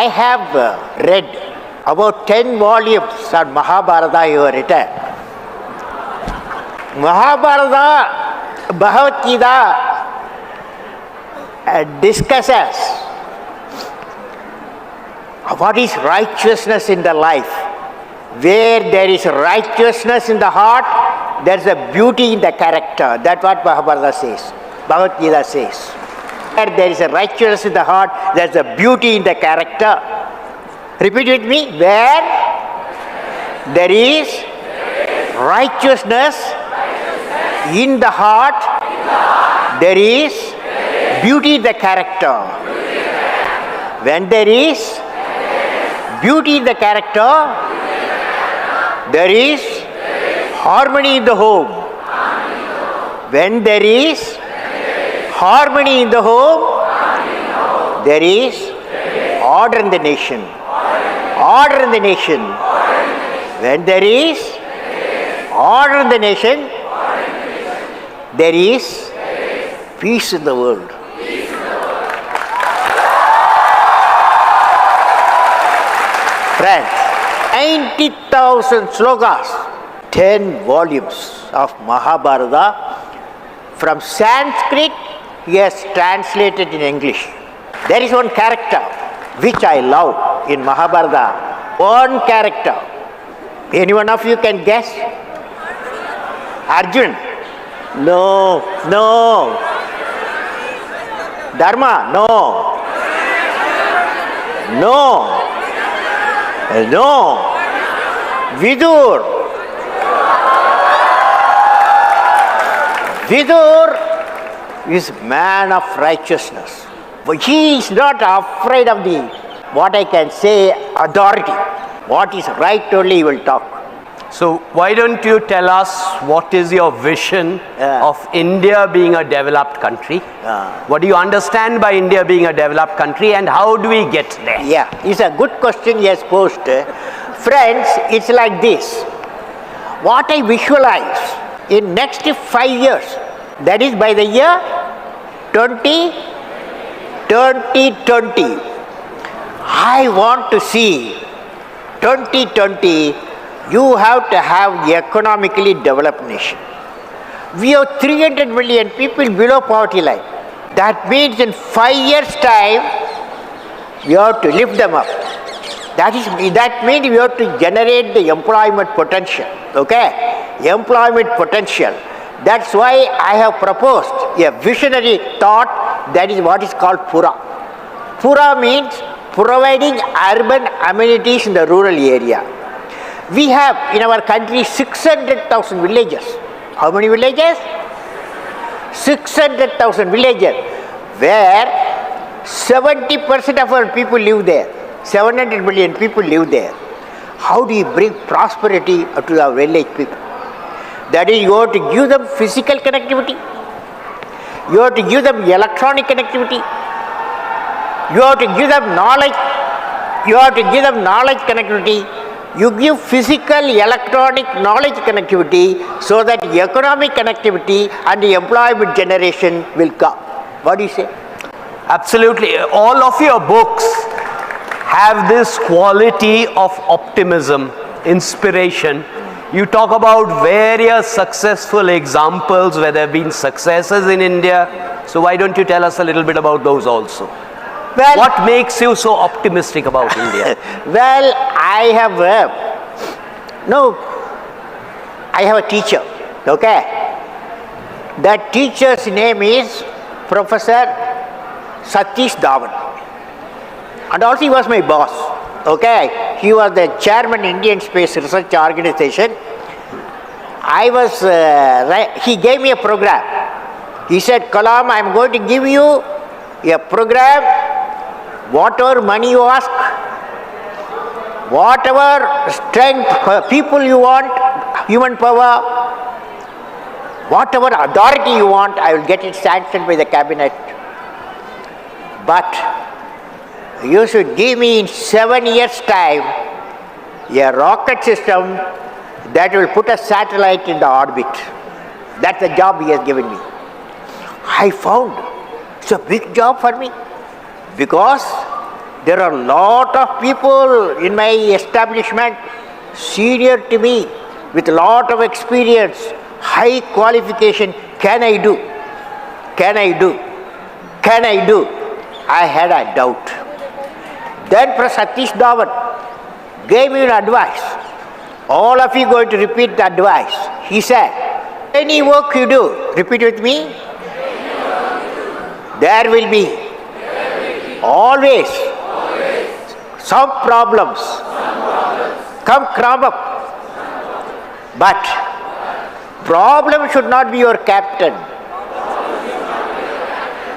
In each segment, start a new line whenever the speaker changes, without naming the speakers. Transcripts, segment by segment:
I have read about 10 volumes on Mahabharata you have written. Mahabharata, Bhagavad Gita discusses what is righteousness in the life. Where there is righteousness in the heart, there is a beauty in the character. That's what Mahabharata says. Bhagavad Gita says. Where there is a righteousness in the heart, there is a beauty in the character. Repeat with me. Where there is righteousness in the heart, there is beauty in the character. When there is beauty in the character, there is harmony in the home. When there is harmony in the home, there is order in the nation. Order in the nation. When there is order in the nation, there is peace in the world. Friends, 90,000 slokas, 10 volumes of Mahabharata. From Sanskrit, he has translated in English. There is one character which I love in Mahabharata. One character. Any one of you can guess? Arjun? No. Dharma? No. Vidur is man of righteousness. But he is not afraid of the, what I can say, authority. What is right only he will talk.
So why don't you tell us what is your vision of India being a developed country? What do you understand by India being a developed country, and how do we get there?
Yeah, it's a good question he has posed. Friends, it's like this. What I visualize in next 5 years, that is by the year 2020, I want to see 2020, you have to have the economically developed nation. We have 300 million people below poverty line. That means in 5 years' time, we have to lift them up. That means we have to generate the employment potential. Okay? Employment potential. That's why I have proposed a visionary thought, that is what is called Pura. Pura means providing urban amenities in the rural area. We have in our country 600,000 villages. How many villages? 600,000 villages, where 70% of our people live there. 700 million people live there. How do you bring prosperity to our village people? That is, you have to give them physical connectivity. You have to give them electronic connectivity. You have to give them knowledge. You have to give them knowledge connectivity. You give physical, electronic, knowledge connectivity, so that economic connectivity and the employment generation will come. What do you say?
Absolutely. All of your books have this quality of optimism, inspiration. You talk about various successful examples where there have been successes in India. So why don't you tell us a little bit about those also?
Well,
what makes you so optimistic about India?
Well, I have a teacher, okay? That teacher's name is Professor Satish Dhawan. And also he was my boss, okay? He was the chairman Indian Space Research Organization. He gave me a program. He said, Kalam, I'm going to give you a program. Whatever money you ask, whatever strength, people you want, human power, whatever authority you want, I will get it sanctioned by the cabinet. But you should give me in 7 years' time a rocket system that will put a satellite in the orbit. That's the job he has given me. I found it's a big job for me, because There are a lot of people in my establishment senior to me with a lot of experience, high qualification. Can I do? Can I do? Can I do? I had a doubt. Then Satish Dhawan gave me an advice. All of you going to repeat the advice. He said, any work you do, repeat with me. There will be always some problems come crop up. But problem should not be your captain.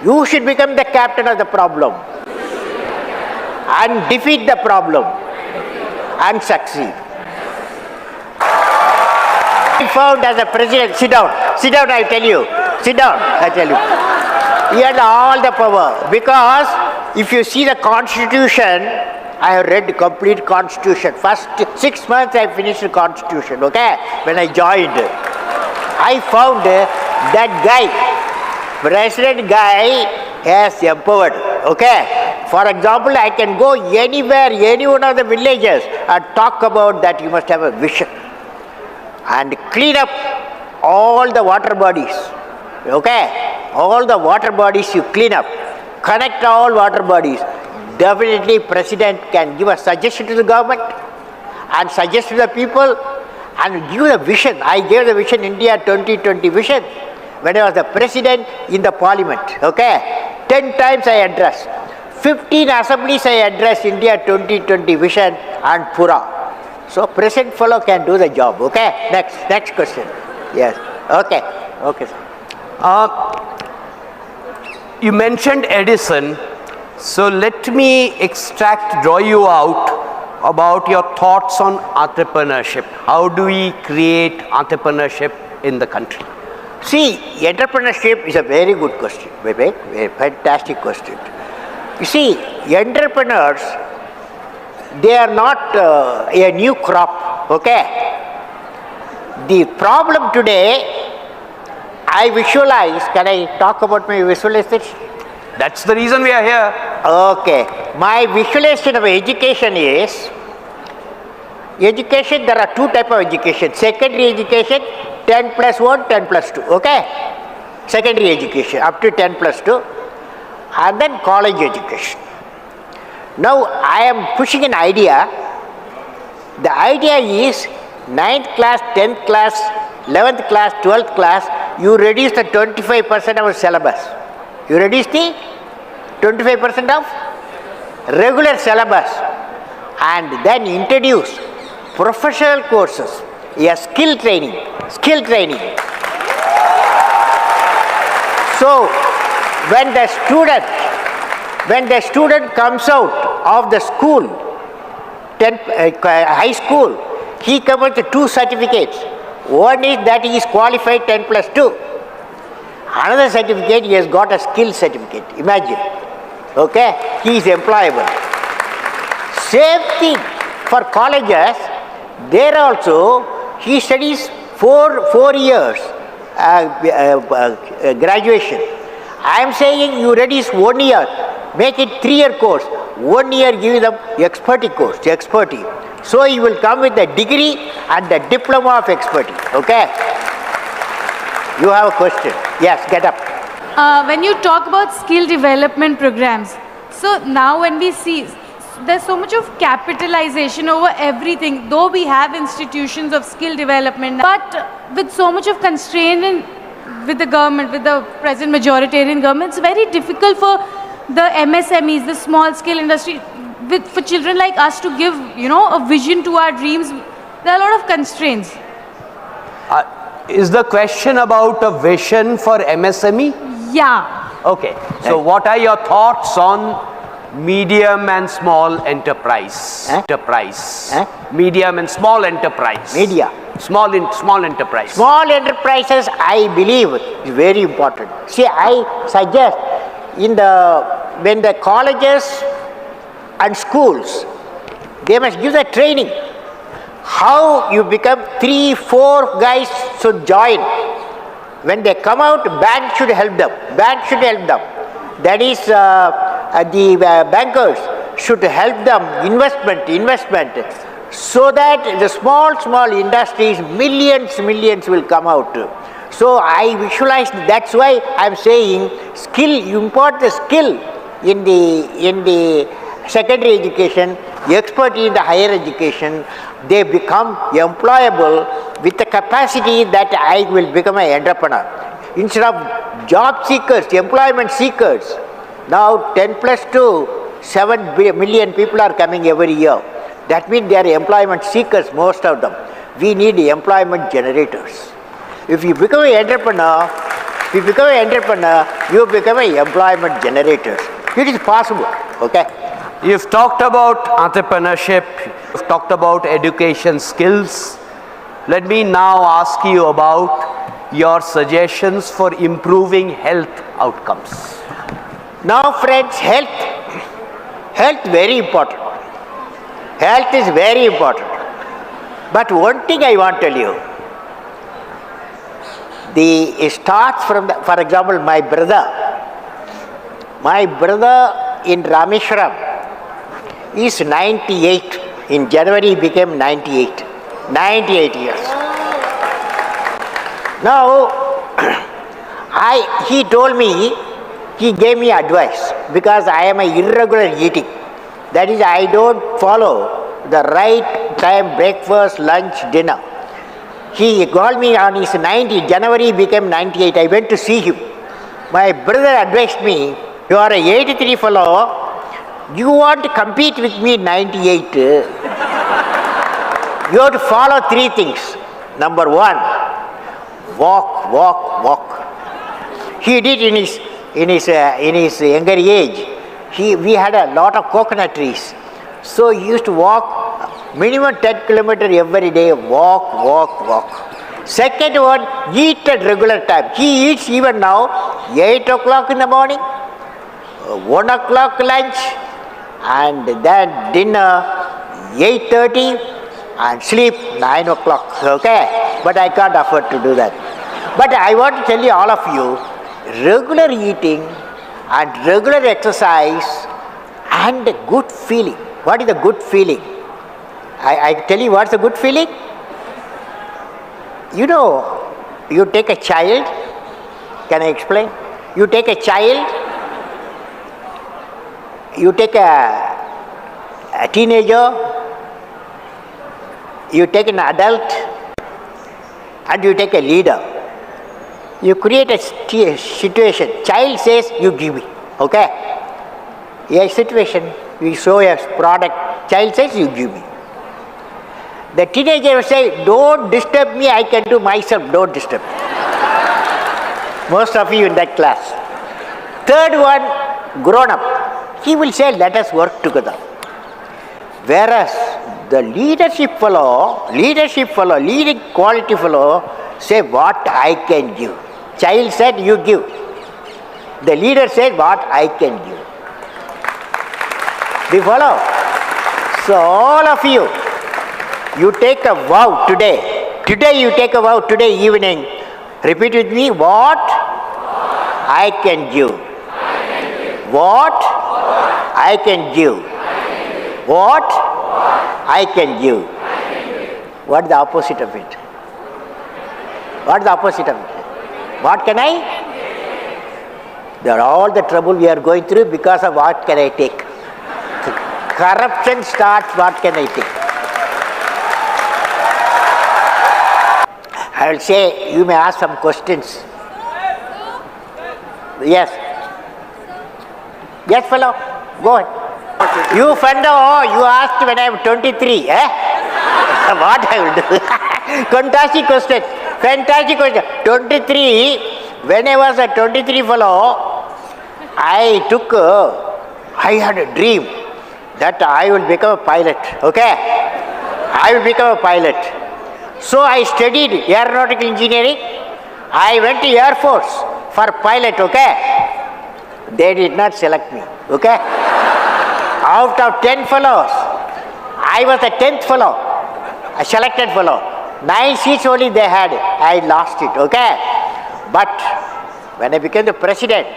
You should become the captain of the problem and defeat the problem and succeed. I found as a president, sit down, I tell you, sit down, I tell you. He had all the power, because if you see the constitution, I have read the complete constitution. First 6 months I finished the constitution, okay, when I joined. I found that guy, president guy, has empowered, okay. For example, I can go anywhere, any one of the villages and talk about that you must have a vision. And clean up all the water bodies, okay? All the water bodies you clean up, connect all water bodies. Definitely president can give a suggestion to the government and suggest to the people and give a vision. I gave the vision, India 2020 vision, when I was the president in the parliament, okay? 10 times I addressed. 15 assemblies I addressed India 2020 vision and Pura. So present fellow can do the job, okay? Next question. Yes, okay, sir.
You mentioned Edison, so let me draw you out about your thoughts on entrepreneurship. How do we create entrepreneurship in the country?
See, entrepreneurship is a very good question, Vivek, a fantastic question. You see, entrepreneurs, they are not a new crop, okay? The problem today, I visualize, can I talk about my visualization?
That's the reason we are here.
Okay, my visualization of education is, education, there are two types of education. Secondary education, 10 plus 1, 10 plus 2, okay? Secondary education, up to 10 plus 2. And then college education. Now, I am pushing an idea. The idea is 9th class, 10th class, 11th class, 12th class, you reduce the 25% of syllabus. You reduce the 25% of regular syllabus and then introduce professional courses, skill training. So, when the student comes out of the school, high school, he comes with 2 certificates. One is that he is qualified 10 plus 2. Another certificate, he has got a skill certificate. Imagine. Okay? He is employable. Same thing for colleges. There also, he studies 4 years graduation. I am saying you reduce 1 year, make it 3-year course. 1 year give them expertise course, expertise. So you will come with a degree and the diploma of expertise. Okay? You have a question. Yes, get up.
When you talk about skill development programs, so now when we see there's so much of capitalization over everything, though we have institutions of skill development, but with so much of constraint with the government, with the present majoritarian government, it's very difficult for the MSMEs, the small scale industry, for children like us to give, a vision to our dreams. There are a lot of constraints.
Is the question about a vision for MSME?
Yeah.
Okay. So what are your thoughts on medium and small enterprise? Medium and small enterprise.
Media.
Small enterprise.
Small enterprises, I believe, is very important. See, I suggest when the colleges and schools, they must give the training. How you become 3-4 guys should join. When they come out, bank should help them. That is the bankers. should help them investment, so that the small industries, millions will come out. So I visualize, that's why I am saying skill, you impart the skill in the secondary education, expertise in the higher education, they become employable with the capacity that I will become an entrepreneur. Instead of job seekers, employment seekers, now 10 plus 2, 7 million people are coming every year. That means they are employment seekers, most of them. We need employment generators. If you become an entrepreneur, you become an employment generator. It is possible, okay?
You've talked about entrepreneurship, you've talked about education skills. Let me now ask you about your suggestions for improving health outcomes.
Now friends, health very important. Health is very important. But one thing I want to tell you, it starts from, for example, my brother in Rameshwaram is 98. In January he became 98. 98 years. Now, he told me, he gave me advice, because I am a irregular eating. That is, I don't follow the right time, breakfast, lunch, dinner. He called me on his 90, January he became 98. I went to see him. My brother advised me, you are a 83 fellow, you want to compete with me 98, you have to follow 3 things. Number 1, walk. He did in his younger age. We had a lot of coconut trees. So he used to walk minimum 10 kilometers every day, walk. Second one, eat at regular time. He eats even now 8 o'clock in the morning, 1 o'clock lunch, and then dinner 8:30, and sleep 9 o'clock, okay? But I can't afford to do that. But I want to tell you, all of you, regular eating and regular exercise and good feeling. What is the good feeling? I tell you what's a good feeling. You know, you take a child, can I explain? You take a child, you take a teenager, you take an adult, and you take a leader. You create a situation. Child says, you give me, okay? A situation, we show a product. Child says, you give me. The teenager will say, don't disturb me, I can do myself, don't disturb me. Most of you in that class. Third one, grown up. He will say, let us work together. Whereas the leadership fellow, leading quality fellow, say what I can give. Child said, you give. The leader said, what I can give. Do you follow? So all of you, you take a vow today. Today you take a vow, today evening. Repeat with me, what I can give. What I can give. What I can give. What is the opposite of it? What is the opposite of it? What can I? They are all the trouble we are going through because of what can I take. Corruption starts, what can I take? I will say, you may ask some questions. Yes. Yes, fellow, go ahead. You fellow, you asked when I am 23, eh? What I will do? Fantastic question. 23, when I was a 23 fellow, I had a dream that I will become a pilot, okay? I will become a pilot. So I studied aeronautical engineering. I went to Air Force for pilot, okay? They did not select me, okay? Out of 10 fellows, I was the 10th fellow, a selected fellow. 9 seats only they had, I lost it, okay? But when I became the president,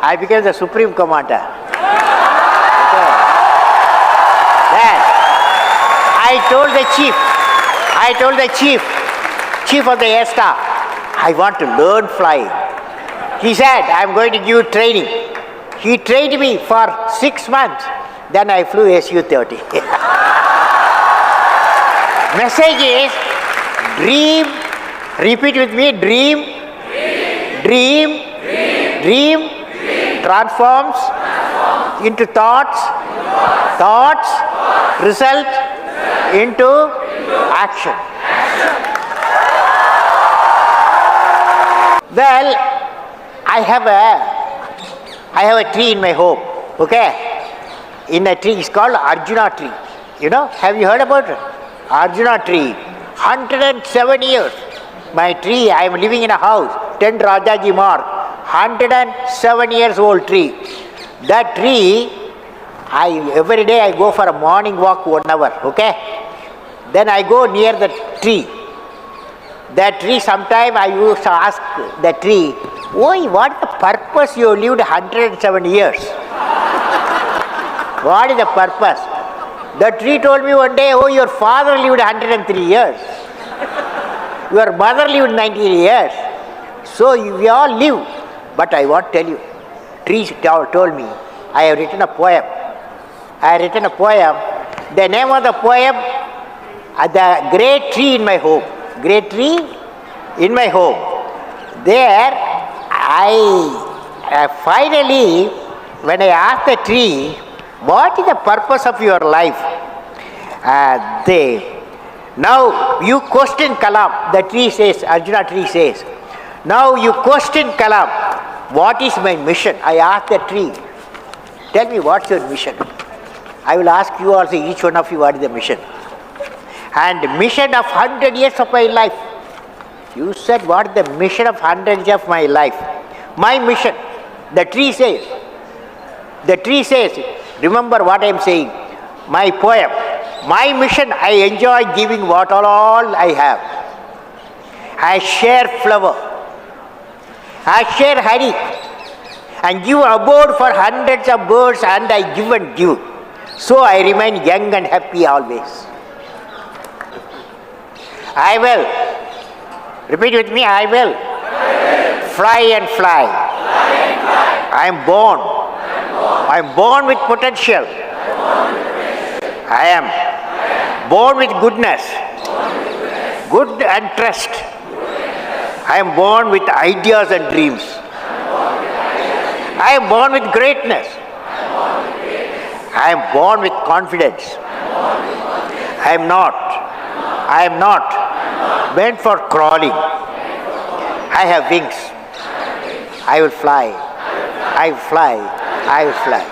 I became the supreme commander. Okay. I told the chief of the air staff, I want to learn flying. He said, I'm going to give you training. He trained me for 6 months. Then I flew Su-30. Message is, dream, repeat with me, dream, transforms into thoughts, result into action. Well, I have a tree in my home, okay? In a tree, it's called Arjuna tree. You know, have you heard about it? Arjuna tree, 107 years. My tree, I am living in a house, 10 Rajaji Mark, 107 years old tree. That tree, every day I go for a morning walk 1 hour, okay? Then I go near the tree. That tree, sometime I used to ask the tree, "Oi, what is the purpose you lived 107 years? What is the purpose?" The tree told me one day, "Oh, your father lived 103 years. Your mother lived 90 years. So we all live." But I want to tell you, tree told me, I have written a poem. The name of the poem, the great tree in my home. Great tree in my home. There, I finally, when I asked the tree, what is the purpose of your life? Now you question Kalam. The tree says, Arjuna tree says, now you question Kalam. What is my mission? I asked the tree, tell me what's your mission? I will ask you also, each one of you, what is the mission? And mission of 100 years of my life. You said, what is the mission of 100 years of my life? My mission, the tree says, remember what I am saying, my poem, my mission, I enjoy giving what all I have. I share flower, I share honey, and give abode for hundreds of birds, and I give and give. So I remain young and happy always. I will. Repeat with me, I will. Fly and fly. I am born. I am born with potential. I am born with goodness. Good and trust. I am born with ideas and dreams. I am born with greatness. I am born with confidence. I am not meant for crawling. I have wings. I will fly. I will fly. I will fly.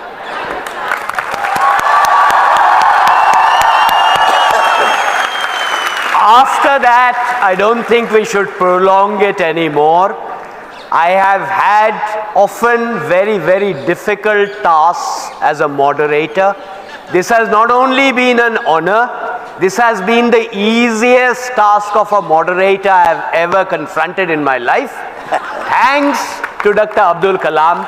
After that, I don't think we should prolong it anymore. I have had often very, very difficult tasks as a moderator. This has not only been an honor, this has been the easiest task of a moderator I have ever confronted in my life. Thanks to Dr. Abdul Kalam.